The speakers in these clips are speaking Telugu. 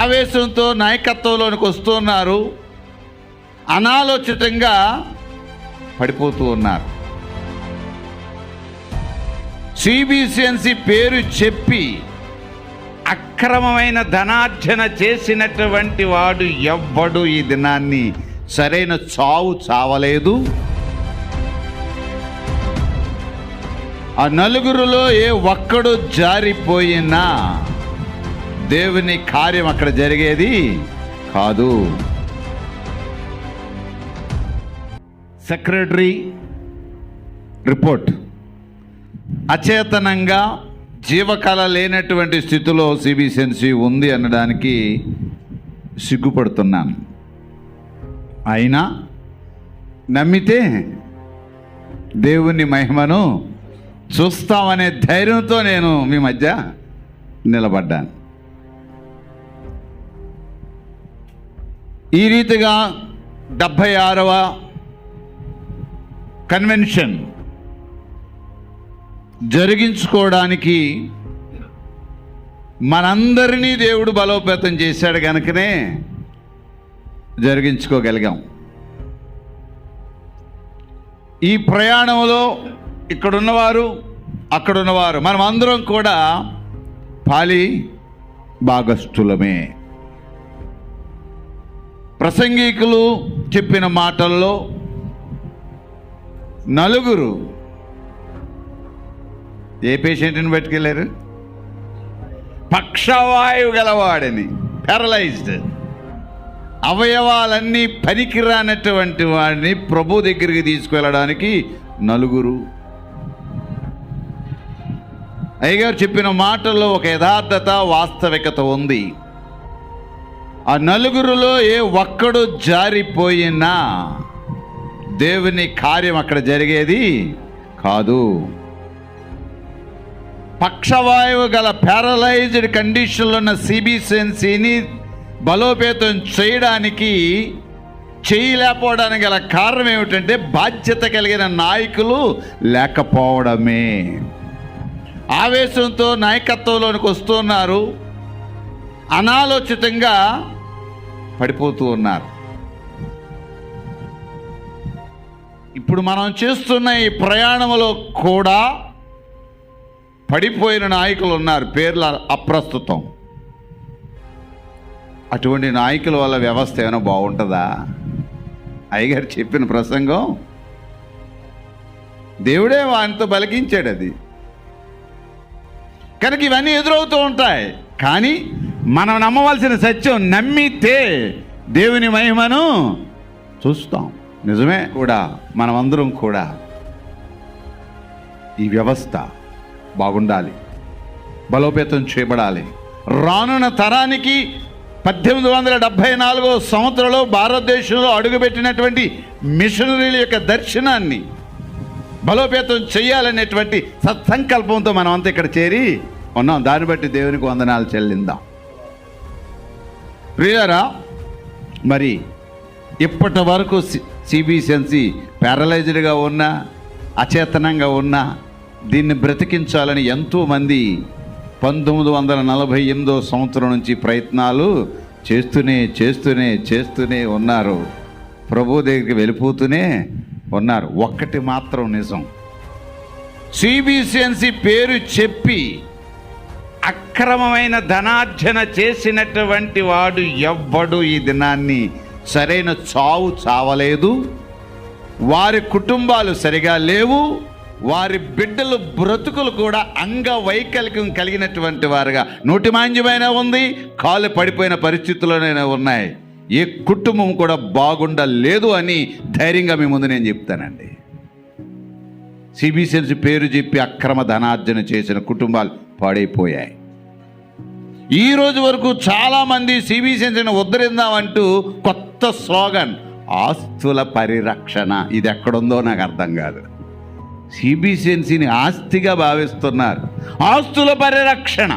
ఆవేశంతో నాయకత్వంలోనికి వస్తున్నారు, అనాలోచితంగా పడిపోతూ ఉన్నారు. సిబిసిఎన్సి పేరు చెప్పి అక్రమమైన ధనార్జన చేసినటువంటి వాడు ఎవ్వడు ఈ దినాన్ని సరైన చావు చావలేదు. ఆ నలుగురులో ఏ ఒక్కడు జారిపోయినా దేవుని కార్యం అక్కడ జరిగేది కాదు. సెక్రటరీ రిపోర్ట్, అచేతనంగా జీవకళ లేనటువంటి స్థితిలో సిబిసిఎన్సి ఉంది అనడానికి సిగ్గుపడుతున్నాను. అయినా నమ్మితే దేవుని మహిమను చూస్తామనే ధైర్యంతో నేను మీ మధ్య నిలబడ్డాను. ఈ రీతిగా 76వ కన్వెన్షన్ జరిగించుకోవడానికి మనందరినీ దేవుడు బలోపేతం చేశాడు కనుకనే జరిగించుకోగలిగాం. ఈ ప్రయాణంలో ఇక్కడున్నవారు అక్కడున్నవారు మనం అందరం కూడా పాలి భాగస్థులమే. ప్రసంగికులు చెప్పిన మాటల్లో నలుగురు ఏ పేషెంట్ని పట్టుకెళ్ళారు? పక్షవాయువు గలవాడని, ప్యారలైజ్డ్, అవయవాలన్నీ పనికిరానటువంటి వాడిని ప్రభు దగ్గరికి తీసుకువెళ్ళడానికి నలుగురు. అయ్యగారు చెప్పిన మాటల్లో ఒక యథార్థత, వాస్తవికత ఉంది. ఆ నలుగురులో ఏ ఒక్కడు జారిపోయినా దేవుని కార్యం అక్కడ జరిగేది కాదు. పక్షవాయువు గల ప్యారలైజ్డ్ కండిషన్లో ఉన్న సిబిసిఎన్సిని బలోపేతం చేయలేకపోవడానికి గల కారణం ఏమిటంటే బాధ్యత కలిగిన నాయకులు లేకపోవడమే. ఆవేశంతో నాయకత్వంలోనికి వస్తున్నారు, అనాలోచితంగా పడిపోతూ ఉన్నారు. ఇప్పుడు మనం చేస్తున్న ఈ ప్రయాణంలో కూడా పడిపోయిన నాయకులు ఉన్నారు, పేర్లు అప్రస్తుతం. అటువంటి నాయకుల వల్ల వ్యవస్థ ఏమైనా బాగుంటుందా? అయ్యగారు చెప్పిన ప్రసంగం దేవుడే వానితో బలిగించాడు. అది కనుక ఇవన్నీ ఎదురవుతూ ఉంటాయి. కానీ మనం నమ్మవలసిన సత్యం, నమ్మితే దేవుని మహిమను చూస్తాం. నిజమే కూడా, మనమందరం కూడా ఈ వ్యవస్థ బాగుండాలి, బలోపేతం చేయబడాలి. రానున్న తరానికి 1874 సంవత్సరంలో భారతదేశంలో అడుగుపెట్టినటువంటి మిషనరీల యొక్క దర్శనాన్ని బలోపేతం చేయాలనేటువంటి సత్సంకల్పంతో మనం అంతా ఇక్కడ చేరి ఉన్నాం. దాన్ని బట్టి దేవునికి వందనాలు చెల్లిందాం. ప్రియులారా, మరి ఇప్పటి వరకు సిబిసిఎన్సి ప్యారలైజ్డ్గా ఉన్నా, అచేతనంగా ఉన్నా దీన్ని బ్రతికించాలని ఎంతోమంది 1948 సంవత్సరం నుంచి ప్రయత్నాలు చేస్తూనే ఉన్నారు. ప్రభు దగ్గరికి వెళ్ళిపోతూనే ఉన్నారు. ఒక్కటి మాత్రం నిజం, సిబిసిఎన్సి పేరు చెప్పి అక్రమమైన ధనార్జన చేసినటువంటి వాడు ఎవ్వడు ఈ దినాన్ని సరైన చావు చావలేదు. వారి కుటుంబాలు సరిగా లేవు, వారి బిడ్డలు బ్రతుకులు కూడా అంగవైకల్యం కలిగినటువంటి వారుగా, నోటిమాంద్యమైన ఉంది, కాలు పడిపోయిన పరిస్థితుల్లోనే ఉన్నాయి. ఏ కుటుంబం కూడా బాగుండలేదు అని ధైర్యంగా మీ ముందు నేను చెప్తానండి. సిబిసిఎన్సి పేరు చెప్పి అక్రమ ధనార్జన చేసిన కుటుంబాలు పాడైపోయాయి. ఈ రోజు వరకు చాలామంది సిబిసిఎన్సిని ఉద్ధరిద్దామంటూ కొత్త స్లోగన్ ఆస్తుల పరిరక్షణ, ఇది ఎక్కడుందో నాకు అర్థం కాదు. సిబిసిఎన్సిని ఆస్తిగా భావిస్తున్నారు. ఆస్తుల పరిరక్షణ,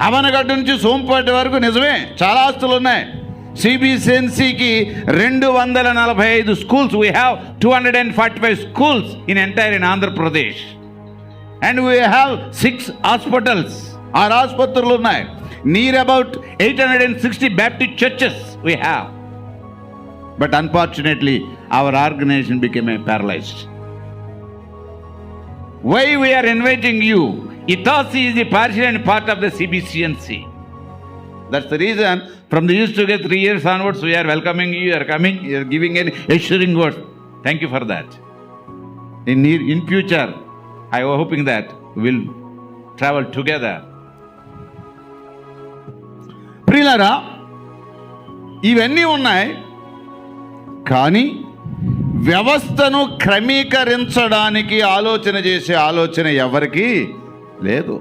అవనగడ్డ నుంచి సోంపేట వరకు నిజమే చాలా ఆస్తులు ఉన్నాయి. సిబిసిఎన్సికి 245 schools. We have 245 schools in Andhra Pradesh, and we have 6 hospitals 6 ఆసుపత్రులు ఉన్నాయి. Near about 860 Baptist churches we have. But unfortunately, our organization became paralyzed. Why we are inviting you? Itasi is a partial and part of the CBCNC. That's the reason from the used to get 3 years onwards, we are welcoming you, you are coming, you are giving an assuring word. Thank you for that. In future, I am hoping that we will travel together. ప్రియులారా, ఇవన్నీ ఉన్నాయి, కానీ వ్యవస్థను క్రమీకరించడానికి ఆలోచన చేసే ఆలోచన ఎవరికీ లేదు.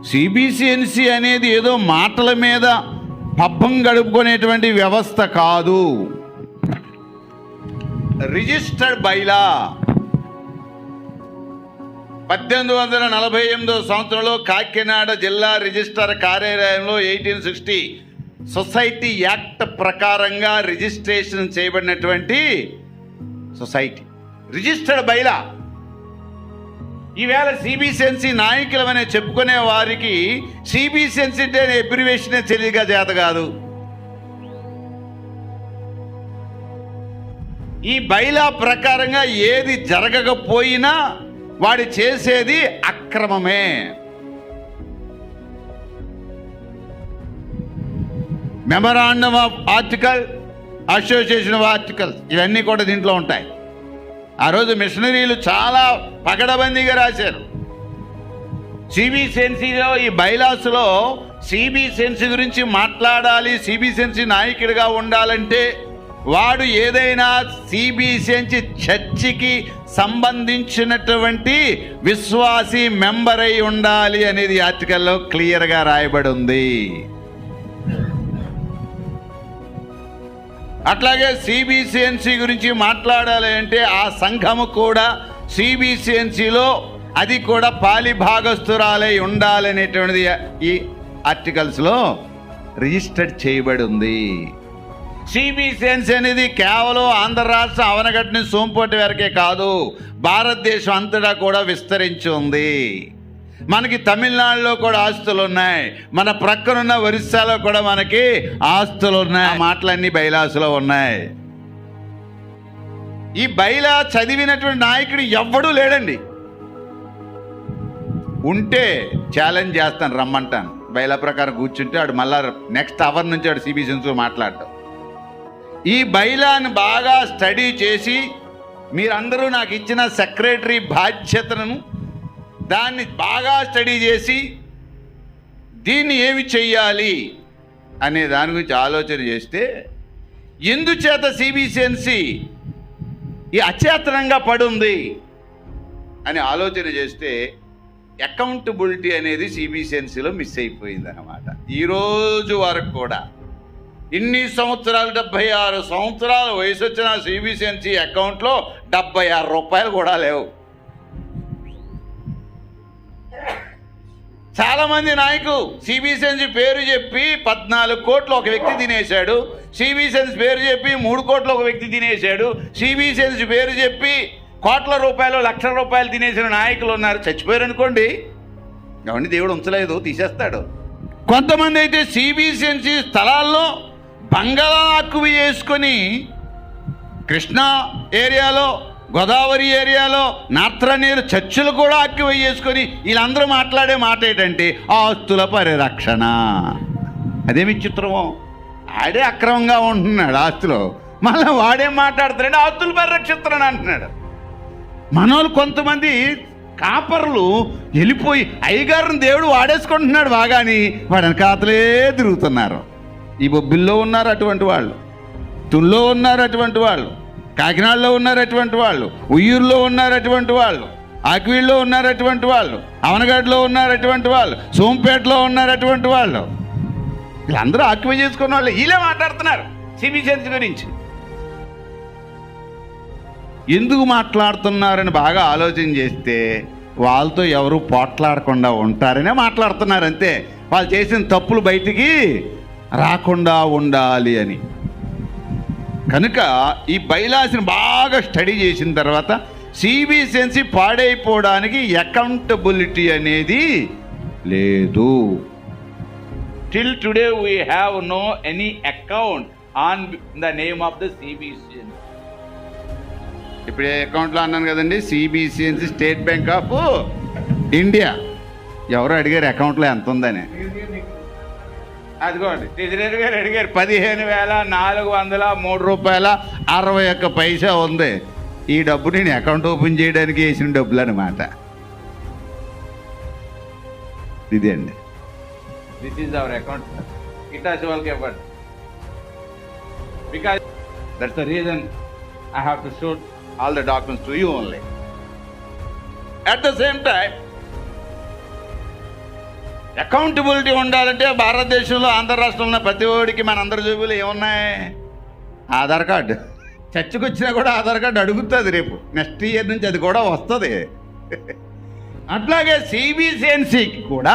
సిబిసిఎన్సి అనేది ఏదో మాటల మీద పబ్బం గడుపుకునేటువంటి వ్యవస్థ కాదు. రిజిస్టర్డ్ బైలా 1848 సంవత్సరంలో కాకినాడ జిల్లా రిజిస్టర్ కార్యాలయంలో 1860 సొసైటీ యాక్ట్ ప్రకారంగా రిజిస్ట్రేషన్ చేయబడినటువంటి సొసైటీ రిజిస్టర్డ్ బైలా. ఈవేళ సిబిసిఎన్సి నాయకులమనే చెప్పుకునే వారికి సిబిసిఎన్సి అంటే అబ్రివేషనే తెలియగా చేత కాదు. ఈ బైలా ప్రకారంగా ఏది జరగకపోయినా వాడు చేసేది అక్రమమే. Memorandum of article, association of articles, ఇవన్నీ కూడా దీంట్లో ఉంటాయి. ఆ రోజు మిషనరీలు చాలా పకడబందీగా రాశారు. సిబిసిఎన్సిలో ఈ బైలాస్లో సిబిసిఎన్సి గురించి మాట్లాడాలి, సిబిసిఎన్సి నాయకుడిగా ఉండాలంటే వాడు ఏదైనా సిబిసిఎన్సి చర్చికి సంబంధించినటువంటి విశ్వాసి మెంబర్ అయి ఉండాలి అనేది ఆర్టికల్లో క్లియర్గా రాయబడి ఉంది. అట్లాగే సిబిసిఎన్సి గురించి మాట్లాడాలి అంటే ఆ సంఘము కూడా సిబిసిఎన్సిలో అది కూడా పాలిభాగస్తురాలై ఉండాలనేటువంటిది ఈ ఆర్టికల్స్లో రిజిస్టర్డ్ చేయబడి ఉంది. సిబిసిఎన్సి అనేది కేవలం ఆంధ్ర రాష్ట్రం అవనగడ్డని సోంపోటి వరకే కాదు, భారతదేశం అంతటా కూడా విస్తరించి ఉంది. మనకి తమిళనాడులో కూడా ఆస్తులు ఉన్నాయి, మన ప్రక్కనున్న ఒరిస్సాలో కూడా మనకి ఆస్తులు ఉన్నాయి. ఆ మాటలన్నీ బైలాసులో ఉన్నాయి. ఈ బైలా చదివినటువంటి నాయకుడు ఎవ్వడూ లేడండి. ఉంటే ఛాలెంజ్ చేస్తాను, రమ్మంటాను. బైలా ప్రకారం కూర్చుంటే వాడు మళ్ళా నెక్స్ట్ అవర్ నుంచి వాడు సిబిసిఎన్సితో మాట్లాడటం. ఈ బైలాను బాగా స్టడీ చేసి మీరందరూ నాకు ఇచ్చిన సెక్రటరీ బాధ్యతను దాన్ని బాగా స్టడీ చేసి దీన్ని ఏమి చెయ్యాలి అనే దాని గురించి ఆలోచన చేస్తే, ఎందుచేత సిబిసిఎన్సి ఈ అచేతనంగా పడుంది అని ఆలోచన చేస్తే అకౌంటబిలిటీ అనేది సిబిసిఎన్సిలో మిస్ అయిపోయింది అన్నమాట. ఈరోజు వరకు కూడా ఇన్ని సంవత్సరాలు 76 సంవత్సరాల వయసు వచ్చిన సిబిసిఎన్సి అకౌంట్లో 76 రూపాయలు కూడా లేవు. చాలామంది నాయకులు సిబిసిఎన్సి పేరు చెప్పి 14 కోట్లు ఒక వ్యక్తి తినేశాడు, సిబిసిఎన్సి పేరు చెప్పి 3 కోట్లు ఒక వ్యక్తి తినేశాడు, సిబిసిఎన్సి పేరు చెప్పి కోట్ల రూపాయలు, లక్షల రూపాయలు తినేసిన నాయకులు ఉన్నారు. చచ్చిపోయారు అనుకోండి, ఎవరిని దేవుడు ఉంచలేదు, తీసేస్తాడు. కొంతమంది అయితే సిబిసిఎన్సి స్థలాల్లో బంగాళా ఆక్యుపై చేసుకొని కృష్ణా ఏరియాలో, గోదావరి ఏరియాలో, నార్త్రనీరు చర్చిలు కూడా ఆక్యుపై చేసుకొని వీళ్ళందరూ మాట్లాడే మాట ఏంటంటే ఆస్తుల పరిరక్షణ. అదేమి చిత్రమో, ఆడే అక్రమంగా ఉంటున్నాడు ఆస్తులో, మళ్ళీ వాడేం మాట్లాడుతున్నాడు ఆస్తుల పరిరక్షిస్తున్నాడు అంటున్నాడు. మనోళ్ళు కొంతమంది కాపర్లు వెళ్ళిపోయి అయ్యగారిని దేవుడు వాడేసుకుంటున్నాడు బాగాని వాడు వెనకాతలే తిరుగుతున్నారు. ఈ బొబ్బిల్లో ఉన్నారు అటువంటి వాళ్ళు, తుల్లో ఉన్నారు అటువంటి వాళ్ళు, కాకినాడలో ఉన్నారు అటువంటి వాళ్ళు, ఉయ్యూరులో ఉన్నారు అటువంటి వాళ్ళు, ఆక్వీడ్లో ఉన్నారు అటువంటి వాళ్ళు, అవనగడ్డలో ఉన్నారు అటువంటి వాళ్ళు, సోంపేటలో ఉన్నారు అటువంటి వాళ్ళు. వీళ్ళందరూ ఆక్యుపై చేసుకున్న వాళ్ళు వీళ్ళే మాట్లాడుతున్నారు సిబిసిఎన్సి గురించి. ఎందుకు మాట్లాడుతున్నారని బాగా ఆలోచన చేస్తే వాళ్ళతో ఎవరు పోట్లాడకుండా ఉంటారనే మాట్లాడుతున్నారు అంతే. వాళ్ళు చేసిన తప్పులు బయటికి రాకుండా ఉండాలి అని. కనుక ఈ బైలాస్ని బాగా స్టడీ చేసిన తర్వాత సిబిసిఎన్సి పాడైపోవడానికి అకౌంటబిలిటీ అనేది లేదు. Till today we have no any account on the name of the CBCN. ఇప్పుడు అకౌంట్లో అన్నాను కదండి, CBCNC, State Bank of India. ఎవరు అడిగారు అకౌంట్లో ఎంత ఉందని? అదిగోండి ట్రెజరీ గారు అడిగారు. 15,403 రూపాయల 61 పైసా ఉంది. ఈ డబ్బు నేను అకౌంట్ ఓపెన్ చేయడానికి వేసిన డబ్బులు అనమాట. ఇదే అండి, this is our account. Hitachi వాళ్ళకి ఇవ్వండి. Because that's the reason I have to show all the documents to you only. At the same time accountability ఉండాలంటే భారతదేశంలో, ఆంధ్ర రాష్ట్రంలో ప్రతి ఒడికి మనందరి జేబులు ఏమున్నాయి? ఆధార్ కార్డు. చర్చకు వచ్చినా కూడా ఆధార్ కార్డు అడుగుతుంది. రేపు నెక్స్ట్ ఇయర్ నుంచి అది కూడా వస్తుంది. అట్లాగే సిబిసిఎన్సికి కూడా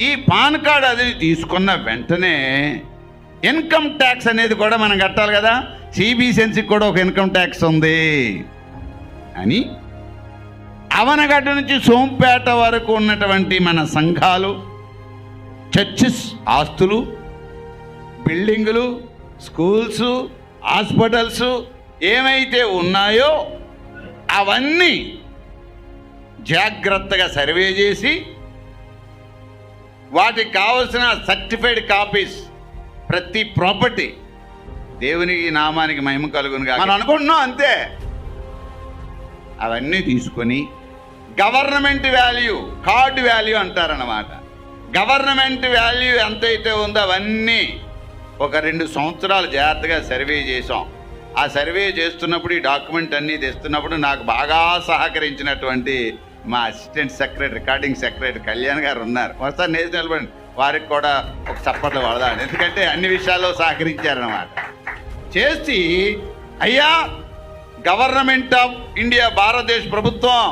ఈ పాన్ కార్డు అది తీసుకున్న వెంటనే ఇన్కమ్ ట్యాక్స్ అనేది కూడా మనం కట్టాలి కదా. సిబిసిఎన్సికి కూడా ఒక ఇన్కమ్ ట్యాక్స్ ఉంది అని అవనగడ్డ నుంచి సోంపేట వరకు ఉన్నటువంటి మన సంఘాలు, చర్చెస్, ఆస్తులు, బిల్డింగులు, స్కూల్స్, హాస్పిటల్స్ ఏమైతే ఉన్నాయో అవన్నీ జాగ్రత్తగా సర్వే చేసి వాటికి కావలసిన సర్టిఫైడ్ కాపీస్, ప్రతి ప్రాపర్టీ దేవునికి నామానికి మహిమ కలుగునుగా మనం అనుకుంటున్నాం అంతే. అవన్నీ తీసుకొని గవర్నమెంట్ వాల్యూ, కార్డ్ వాల్యూ అంటారన్నమాట. గవర్నమెంట్ వాల్యూ ఎంతైతే ఉందో అవన్నీ ఒక 2 సంవత్సరాలు జాగ్రత్తగా సర్వే చేసాం. ఆ సర్వే చేస్తున్నప్పుడు, ఈ డాక్యుమెంట్ అన్నీ తెస్తున్నప్పుడు నాకు బాగా సహకరించినటువంటి మా assistant secretary, recording secretary Kalyan గారు ఉన్నారు. ఒకసారి నేసి నిలబడి వారికి కూడా ఒక చప్పట్లు పడదాం, ఎందుకంటే అన్ని విషయాల్లో సహకరించారన్నమాట. చేసి అయ్యా గవర్నమెంట్ ఆఫ్ ఇండియా, భారతదేశ ప్రభుత్వం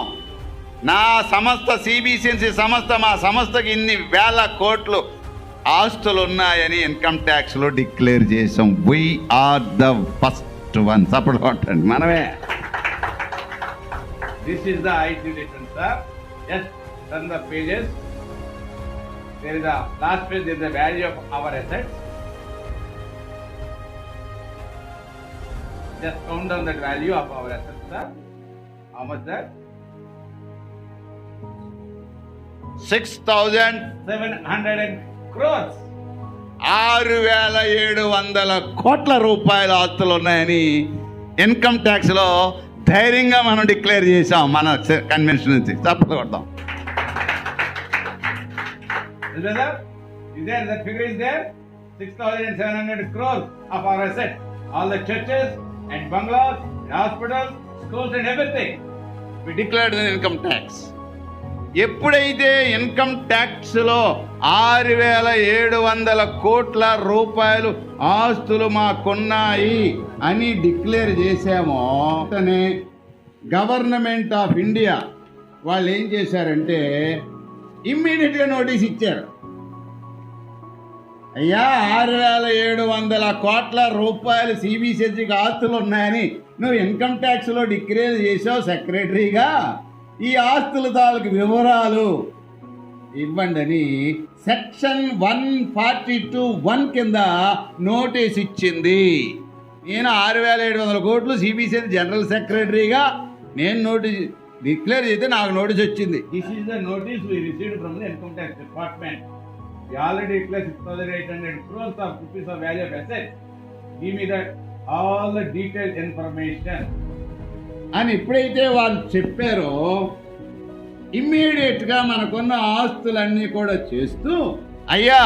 నా సంస్థ సిబిసిఎన్సి సంస్థ, మా సంస్థకి ఇన్ని వేల కోట్లు ఆస్తులు ఉన్నాయని ఇన్కమ్ ట్యాక్స్లో డిక్లేర్ చేసాం. We are the first one. Support కొట్టండి మనమే. This is the IT return sir. Just turn the pages. There is the last page, there is the value of our assets. Just count down that value of our assets, sir. How much that? 6,700 crores. 6,700 కోట్ల రూపాయల ఆస్తులు ఉన్నాయని ఇన్కమ్ ట్యాక్స్ లో ధైర్యంగా మనం డిక్లేర్ చేసాం మన కన్వెన్షన్ నుంచి. తప్పదు కొడతాం. Is there the figure is there? 6,700 crores of our assets. All the churches and bungalows, and hospitals, schools and everything. We declared the income tax. ఎప్పుడైతే ఇన్కమ్ ట్యాక్స్ లో 6,700 కోట్ల రూపాయలు ఆస్తులు మాకున్నాయి అని డిక్లేర్ చేశామో, గవర్నమెంట్ ఆఫ్ ఇండియా వాళ్ళు ఏం చేశారంటే ఇమ్మీడియట్గా నోటీస్ ఇచ్చారు. అయ్యా 6,700 కోట్ల రూపాయలు సిబిసిఎన్సికి ఆస్తులు ఉన్నాయని నువ్వు ఇన్కమ్ ట్యాక్స్లో డిక్లేర్ చేసావు సెక్రటరీగా, ఈ ఆస్తుల తాలూకు వివరాలు ఇవ్వండి అని సెక్షన్ 142(1) కింద నోటీస్ ఇచ్చింది. నేను 6,700 కోట్లు సిబిసిఎన్సి జనరల్ సెక్రటరీగా నేను నోటీస్ డిక్లేర్ చేస్తే నాకు నోటీస్ వచ్చింది. This is the notice we received from the income tax department. We already declared 6,800 crores of rupees of value of assets. Give me that all the detailed information. అని ఎప్పుడైతే వాళ్ళు చెప్పారో ఇమ్మీడియట్గా మనకున్న ఆస్తులన్నీ కూడా చేస్తూ, అయ్యా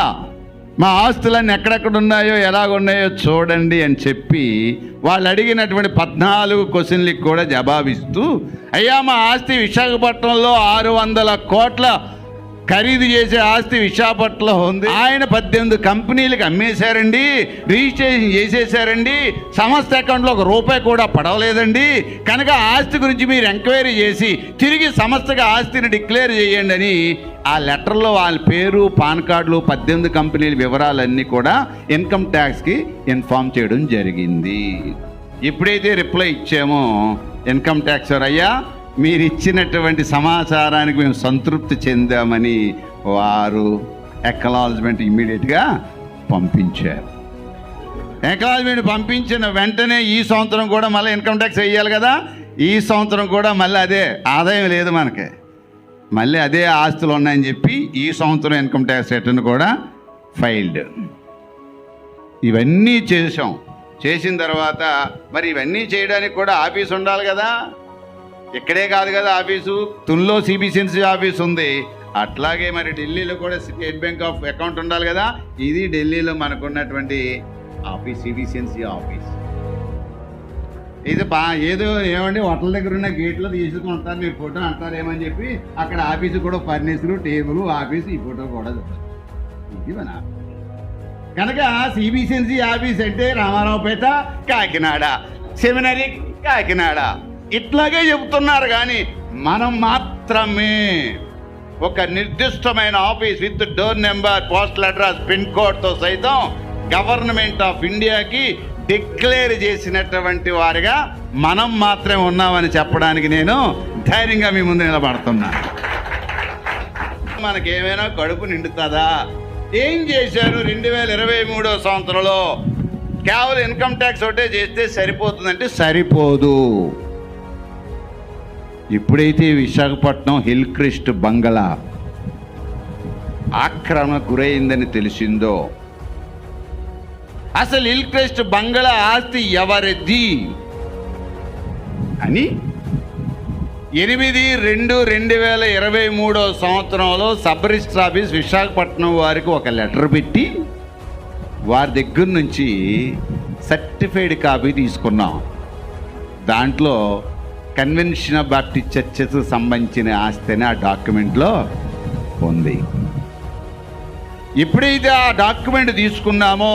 మా ఆస్తులన్నీ ఎక్కడెక్కడ ఉన్నాయో ఎలాగున్నాయో చూడండి అని చెప్పి వాళ్ళు అడిగినటువంటి 14 క్వశ్చన్లకి కూడా జవాబిస్తూ, అయ్యా మా ఆస్తి విశాఖపట్నంలో 600 కోట్ల ఖరీదు చేసే ఆస్తి విశాఖపట్నంలో ఉంది. ఆయన 18 కంపెనీలకు అమ్మేశారండి, రిజిస్ట్రేషన్ చేసేసారండి, సంస్థ అకౌంట్లో ₹1 కూడా పడవలేదండి. కనుక ఆస్తి గురించి మీరు ఎంక్వైరీ చేసి తిరిగి సంస్థగా ఆస్తిని డిక్లేర్ చేయండి అని ఆ లెటర్లో వాళ్ళ పేరు, పాన్ కార్డులు, 18 కంపెనీల వివరాలన్నీ కూడా ఇన్కమ్ ట్యాక్స్కి ఇన్ఫామ్ చేయడం జరిగింది. ఎప్పుడైతే రిప్లై ఇచ్చామో ఇన్కమ్ ట్యాక్స్ అయ్యా మీరు ఇచ్చినటువంటి సమాచారానికి మేము సంతృప్తి చెందామని వారు అక్నాలజ్మెంట్ ఇమ్మీడియట్గా పంపించారు. అక్నాలజ్మెంట్ పంపించిన వెంటనే ఈ సంవత్సరం కూడా మళ్ళీ ఇన్కమ్ ట్యాక్స్ వేయాలి కదా. ఈ సంవత్సరం కూడా మళ్ళీ అదే ఆదాయం లేదు మనకి, మళ్ళీ అదే ఆస్తులు ఉన్నాయని చెప్పి ఈ సంవత్సరం ఇన్కమ్ ట్యాక్స్ రిటర్న్ కూడా ఫైల్డ్. ఇవన్నీ చేసాం. చేసిన తర్వాత మరి ఇవన్నీ చేయడానికి కూడా ఆఫీస్ ఉండాలి కదా. ఇక్కడే కాదు కదా ఆఫీసు, తునిలో సిబిసిఎన్సి ఆఫీస్ ఉంది. అట్లాగే మరి ఢిల్లీలో కూడా స్టేట్ బ్యాంక్ ఆఫ్ అకౌంట్ ఉండాలి కదా. ఇది ఢిల్లీలో మనకున్నటువంటి ఆఫీస్, సిబిసిఎన్సి ఆఫీస్. ఇది ఏదో ఏమండి హోటల్ దగ్గర ఉన్న గేట్లో తీసుకుంటారు మీరు ఫోటో అంటారేమని చెప్పి అక్కడ ఆఫీసు కూడా ఫర్నిచరు, టేబుల్, ఆఫీసు, ఈ ఫోటో కూడా ఇది మన కనుక సిబిసిఎన్సి ఆఫీస్ అంటే రామారావుపేట, కాకినాడ, సెమినరీ కాకినాడ, ఇట్లాగే చెబుతున్నారు. కానీ మనం మాత్రమే ఒక నిర్దిష్టమైన office with door number, postal address, pin కోడ్తో సైతం గవర్నమెంట్ ఆఫ్ ఇండియాకి డిక్లేర్ చేసినటువంటి వారిగా మనం మాత్రమే ఉన్నామని చెప్పడానికి నేను ధైర్యంగా మీ ముందు నిలబడుతున్నా. మనకేమైనా కడుపు నిండుతుందా? ఏం చేశారు 2023 సంవత్సరంలో? కేవలం ఇన్కమ్ ట్యాక్స్ ఒకటే చేస్తే సరిపోతుందంటే సరిపోదు. ఇప్పుడైతే విశాఖపట్నం హిల్ క్రెస్ట్ బంగళా ఆక్రమణకు గురైందని తెలిసిందో, అసలు హిల్ క్రెస్ట్ బంగళా ఆస్తి ఎవరిది అని 8/2/2023 సంవత్సరంలో సబ్ రిజిస్టర్ ఆఫీస్ విశాఖపట్నం వారికి ఒక లెటర్ పెట్టి వారి దగ్గర నుంచి సర్టిఫైడ్ కాపీ తీసుకున్నాం. దాంట్లో కన్వెన్షన్ ఆఫ్ బాప్టిస్ట్ చర్చెస్ సంబంధించిన ఆస్తి అని ఆ డాక్యుమెంట్లో ఉంది. ఎప్పుడైతే ఆ డాక్యుమెంట్ తీసుకున్నామో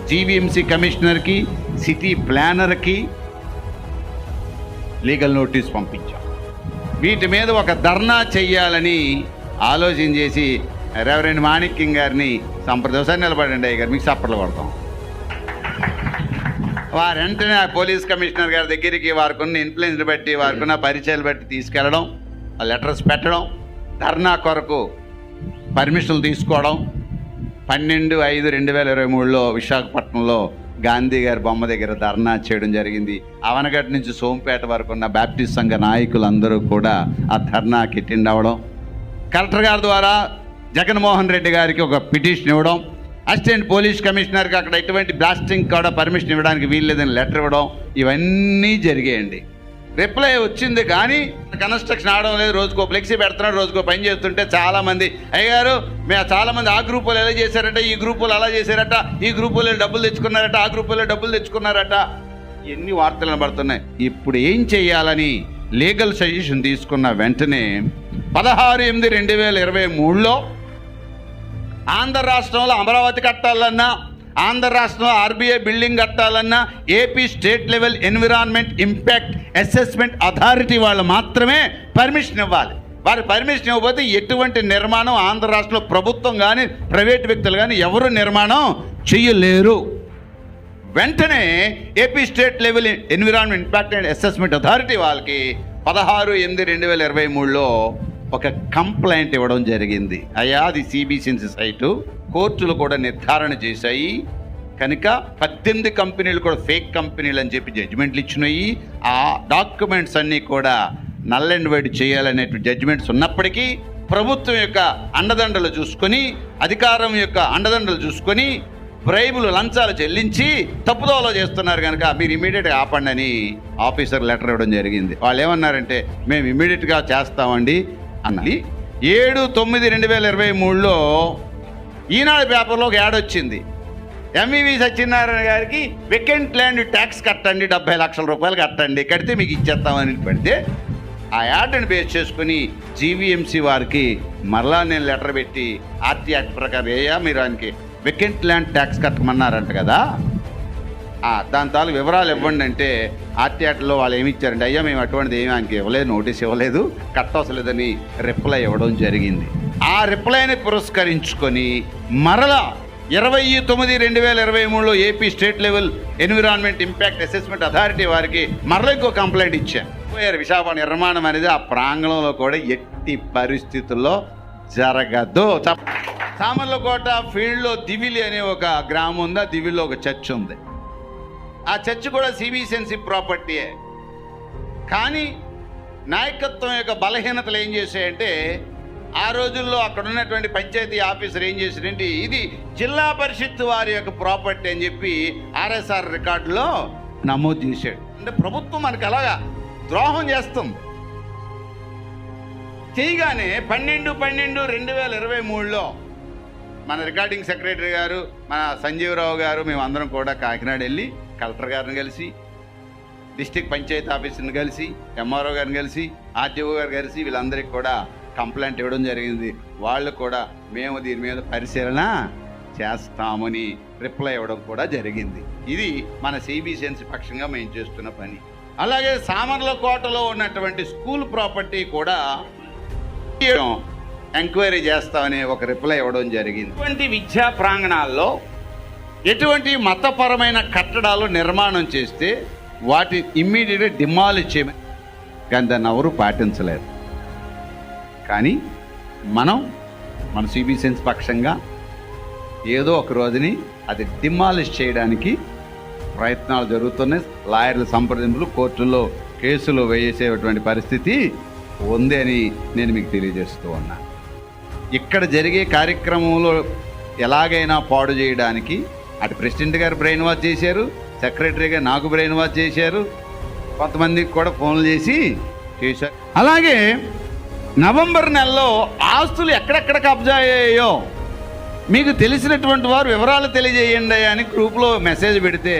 జీవీఎంసీ కమిషనర్కి, సిటీ ప్లానర్కి లీగల్ నోటీస్ పంపించాం. వీటి మీద ఒక ధర్నా చెయ్యాలని ఆలోచన చేసి రెవరెండ్ మాణిక్యం గారిని సంప్రదించారు. నిలబడండి అయ్య గారు, మీకు చప్పట్లు కొడతాం. వారు వెంటనే ఆ పోలీస్ కమిషనర్ గారి దగ్గరికి వారికున్న ఇన్ఫ్లుయెన్స్ బట్టి, వారికున్న పరిచయాలు బట్టి తీసుకెళ్ళడం, ఆ లెటర్స్ పెట్టడం, ధర్నా కొరకు పర్మిషన్లు తీసుకోవడం. 12/5/2023 విశాఖపట్నంలో గాంధీ గారి బొమ్మ దగ్గర ధర్నా చేయడం జరిగింది. అవనగడ్డ నుంచి సోంపేట వరకు ఉన్న బ్యాప్టిస్ట్ సంఘ నాయకులందరూ కూడా ఆ ధర్నాకి అటెండ్ అవ్వడం, కలెక్టర్ గారి ద్వారా జగన్మోహన్ రెడ్డి గారికి ఒక పిటిషన్ ఇవ్వడం, అసిస్టెంట్ పోలీస్ కమిషనర్కి అక్కడ ఎటువంటి బ్లాస్టింగ్ కూడా పర్మిషన్ ఇవ్వడానికి వీల్లేదని లెటర్ ఇవ్వడం, ఇవన్నీ జరిగాయండి. రిప్లై వచ్చింది కానీ కన్స్ట్రక్షన్ ఆడడం లేదు. రోజుకో ఫ్లెక్సీ పెడుతున్నాడు, రోజుకో పని చేస్తుంటే చాలామంది అయ్యారు మేము చాలామంది ఆ గ్రూపులు ఎలా చేశారట, ఈ గ్రూపులు అలా చేశారట, ఈ గ్రూపులో డబ్బులు తెచ్చుకున్నారట, ఆ గ్రూపులో డబ్బులు తెచ్చుకున్నారట, ఎన్ని వార్తలు కనబడుతున్నాయి. ఇప్పుడు ఏం చేయాలని లీగల్ సజెషన్ తీసుకున్న వెంటనే 16/8/2023 ఆంధ్ర రాష్ట్రంలో అమరావతి కట్టాలన్నా, ఆంధ్ర రాష్ట్రంలో ఆర్బీఐ బిల్డింగ్ కట్టాలన్నా AP state level environment impact assessment authority వాళ్ళు మాత్రమే పర్మిషన్ ఇవ్వాలి. వారి పర్మిషన్ ఇవ్వకపోతే ఎటువంటి నిర్మాణం ఆంధ్ర రాష్ట్రంలో ప్రభుత్వం కానీ ప్రైవేట్ వ్యక్తులు కానీ ఎవరు నిర్మాణం చేయలేరు. వెంటనే AP state level environment impact and assessment authority వాళ్ళకి 16/8/2023 ఒక కంప్లైంట్ ఇవ్వడం జరిగింది. అయ్యా అది సిబిసిఎన్సి సైటు, కోర్టులు కూడా నిర్ధారణ చేశాయి కనుక 18 కంపెనీలు కూడా ఫేక్ కంపెనీలు అని చెప్పి జడ్జిమెంట్లు ఇచ్చినాయి. ఆ డాక్యుమెంట్స్ అన్నీ కూడా నల్ అండ్ వైడ్ చేయాలనేటువంటి జడ్జిమెంట్స్ ఉన్నప్పటికీ ప్రభుత్వం యొక్క అండదండలు చూసుకొని, అధికారం యొక్క అండదండలు చూసుకొని బ్రైబులు, లంచాలు చెల్లించి తప్పుదోవలో చేస్తున్నారు కనుక మీరు ఇమీడియట్గా ఆపండి అని ఆఫీసర్ లెటర్ ఇవ్వడం జరిగింది. వాళ్ళు ఏమన్నారంటే మేము ఇమీడియట్గా చేస్తామండి అన్నది. 7/9/2023 ఈనాడు పేపర్లో ఒక యాడ్ వచ్చింది. ఎంవివి సత్యనారాయణ గారికి వెకెంట్ ల్యాండ్ ట్యాక్స్ కట్టండి, 70 లక్షల రూపాయలు కట్టండి, కడితే మీకు ఇచ్చేస్తామని పెడితే ఆ యాడ్ని బేస్ చేసుకుని జీవీఎంసీ వారికి మరలా నేను లెటర్ పెట్టి ఆర్టీ యాక్ట్ ప్రకారం మీరు ఆయనకి వెకెంట్ ల్యాండ్ ట్యాక్స్ కట్టమన్నారంట కదా, దాని తాలూ వివరాలు ఇవ్వండి అంటే ఆర్టీ యాక్ట్లో వాళ్ళు ఏమి ఇచ్చారంటే అయ్యా మేము అటువంటిది ఏమి ఆయనకి ఇవ్వలేదు, నోటీస్ ఇవ్వలేదు, కట్టవసలేదని రిప్లై ఇవ్వడం జరిగింది. ఆ రిప్లైని పురస్కరించుకొని మరలా 20/9/2023 AP state level environment impact assessment authority వారికి మరలా ఇంకో కంప్లైంట్ ఇచ్చాను. పోయారు. విశాఖపట్నం నిర్మాణం అనేది ఆ ప్రాంగణంలో కూడా ఎట్టి పరిస్థితుల్లో జరగదు. సామర్లకోట ఫీల్డ్లో దివిలి అనే ఒక గ్రామం ఉంది. ఆ దివిలిలో ఒక చర్చ్ ఉంది. ఆ చర్చ్ కూడా సిబిసిఎన్సి ప్రాపర్టీయే. కానీ నాయకత్వం యొక్క బలహీనతలు ఏం చేశాయంటే, ఆ రోజుల్లో అక్కడ ఉన్నటువంటి పంచాయతీ ఆఫీసర్ ఏం చేశాడంటే, ఇది జిల్లా పరిషత్ వారి యొక్క ప్రాపర్టీ అని చెప్పి ఆర్ఎస్ఆర్ రికార్డులో నమోదు చేశాడు. అంటే ప్రభుత్వం మనకు అలాగా ద్రోహం చేస్తుంది. చేయగానే 12/12/2023లో మన రికార్డింగ్ సెక్రటరీ గారు, మన సంజీవరావు గారు, మేమందరం కూడా కాకినాడ వెళ్ళి కలెక్టర్ గారిని కలిసి, డిస్ట్రిక్ట్ పంచాయతీ ఆఫీసర్ని కలిసి, ఎంఆర్ఓ గారిని కలిసి, ఆర్టీఓ గారు కలిసి వీళ్ళందరికీ కూడా కంప్లైంట్ ఇవ్వడం జరిగింది. వాళ్ళు కూడా మేము దీని మీద పరిశీలన చేస్తామని రిప్లై ఇవ్వడం కూడా జరిగింది. ఇది మన సిబిసిఎన్సి పక్షంగా మేము చేస్తున్న పని. అలాగే సామర్లకోటలో ఉన్నటువంటి స్కూల్ ప్రాపర్టీ కూడా ఎంక్వైరీ చేస్తామని ఒక రిప్లై ఇవ్వడం జరిగింది. ఇటువంటి విద్యా ప్రాంగణాల్లో ఎటువంటి మతపరమైన కట్టడాలు నిర్మాణం చేస్తే వాటి ఇమ్మీడియట్గా డిమాలిష్ చేయమని, కానీ దాన్ని ఎవరు పాటించలేరు. కానీ మన సిబిసిఎన్స్ పక్షంగా ఏదో ఒక రోజుని అది డిమాలిష్ చేయడానికి ప్రయత్నాలు జరుగుతున్నాయి. లాయర్ల సంప్రదింపులు, కోర్టుల్లో కేసులు వేసేటువంటి పరిస్థితి ఉంది అని నేను మీకు తెలియజేస్తూ ఉన్నా. ఇక్కడ జరిగే కార్యక్రమంలో ఎలాగైనా పాడు చేయడానికి అటు ప్రెసిడెంట్ గారు బ్రెయిన్ వాష్ చేశారు, సెక్రటరీగా నాకు బ్రెయిన్ వాష్ చేశారు, కొంతమందికి కూడా ఫోన్లు చేసి చేశారు. అలాగే నవంబర్ నెలలో ఆస్తులు ఎక్కడెక్కడ కబ్జా అయ్యాయో మీకు తెలిసినటువంటి వారు వివరాలు తెలియజేయండి అని గ్రూప్లో మెసేజ్ పెడితే,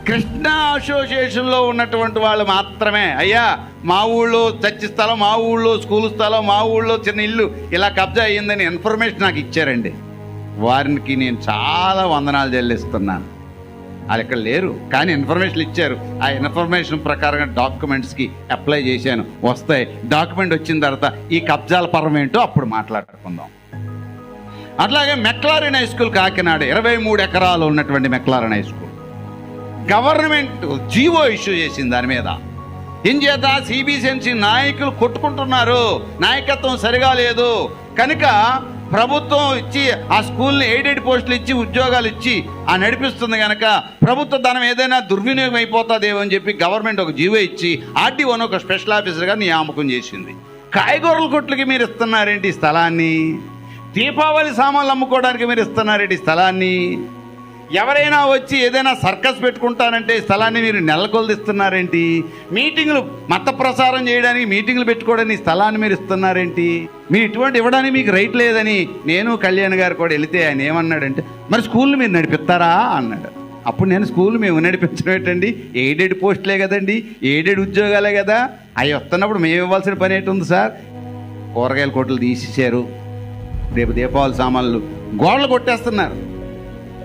కృష్ణా అసోసియేషన్లో ఉన్నటువంటి వాళ్ళు మాత్రమే, అయ్యా మా ఊళ్ళో చర్చి స్థలం, మా ఊళ్ళో స్కూల్ స్థలం, మా ఊళ్ళో చిన్న ఇల్లు ఇలా కబ్జా అయ్యిందని ఇన్ఫర్మేషన్ నాకు ఇచ్చారండి. వారికి నేను చాలా వందనాలు చెల్లిస్తున్నాను. వాళ్ళు ఇక్కడ లేరు కానీ ఇన్ఫర్మేషన్ ఇచ్చారు. ఆ ఇన్ఫర్మేషన్ ప్రకారంగా డాక్యుమెంట్స్కి అప్లై చేశాను, వస్తాయి. డాక్యుమెంట్ వచ్చిన తర్వాత ఈ కబ్జాల పరం ఏంటో అప్పుడు మాట్లాడుకుందాం. అట్లాగే మెక్లారెన్ హై స్కూల్ కాకినాడ 23 ఎకరాలు ఉన్నటువంటి McLaren high school government GO issue చేసింది. దాని మీద ఏం చేత సిబిసిఎన్సి నాయకులు కొట్టుకుంటున్నారు, నాయకత్వం సరిగా లేదు కనుక ప్రభుత్వం ఇచ్చి ఆ స్కూల్ని ఎయిడెడ్ పోస్టులు ఇచ్చి ఉద్యోగాలు ఇచ్చి ఆ నడిపిస్తుంది కనుక ప్రభుత్వ ధనం ఏదైనా దుర్వినియోగం అయిపోతుందేమో అని చెప్పి గవర్నమెంట్ ఒక జీవో ఇచ్చి ఆర్టీఓని ఒక స్పెషల్ ఆఫీసర్గా నియామకం చేసింది. కాయగూరల కొట్లకి మీరు ఇస్తున్నారేంటి ఈ స్థలాన్ని? దీపావళి సామాన్లు అమ్ముకోవడానికి మీరు ఇస్తున్నారేంటి ఈ స్థలాన్ని? ఎవరైనా వచ్చి ఏదైనా సర్కస్ పెట్టుకుంటానంటే ఈ స్థలాన్ని మీరు నెలకొల్దిస్తున్నారేంటి? మీటింగ్లు మత ప్రసారం చేయడానికి మీటింగ్లు పెట్టుకోవడానికి స్థలాన్ని మీరు ఇస్తున్నారేంటి? మీరు ఇటువంటి ఇవ్వడానికి మీకు రైట్ లేదని నేను కళ్యాణ్ గారు కూడా వెళితే ఆయన ఏమన్నాడంటే, మరి స్కూల్ని మీరు నడిపిస్తారా అన్నాడు. అప్పుడు నేను స్కూల్ మేము నడిపించడం ఏంటండి, ఎయిడెడ్ పోస్టులే కదండి, ఎయిడెడ్ ఉద్యోగాలే కదా, అవి వస్తున్నప్పుడు మేము ఇవ్వాల్సిన పని ఏంటి ఉంది సార్? కూరగాయల కొట్లు తీసేశారు, రేపు దీపావళి సామాన్లు గోడలు కొట్టేస్తున్నారు,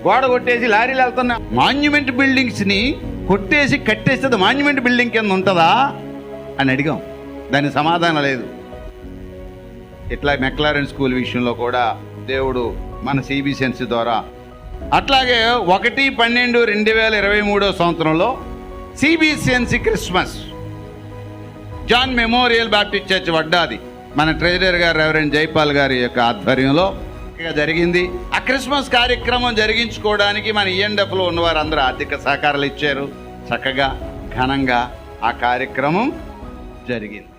గోడ కొట్టేసి లారీలు వెళ్తున్నా. మాన్యుమెంట్ బిల్డింగ్స్ని కొట్టేసి కట్టేస్తే మాన్యుమెంట్ బిల్డింగ్ కింద ఉంటుందా అని అడిగాం, దానికి సమాధానం లేదు. ఇట్లా మెక్లారెన్ స్కూల్ విషయంలో కూడా దేవుడు మన సిబిసిఎన్సి ద్వారా అట్లాగే 1/12/2023 సంవత్సరంలో CBCNC Christmas John memorial Baptist church Vaddadi మన ట్రెజరర్ గారు రెవరెండ్ జైపాల్ గారి యొక్క ఆధ్వర్యంలో జరిగింది. ఆ క్రిస్మస్ కార్యక్రమం జరిగించుకోవడానికి మన ఈఎన్డబ్లో ఉన్నవారు అందరూ ఆర్థిక సహకారాలు ఇచ్చారు. చక్కగా ఘనంగా ఆ కార్యక్రమం జరిగింది.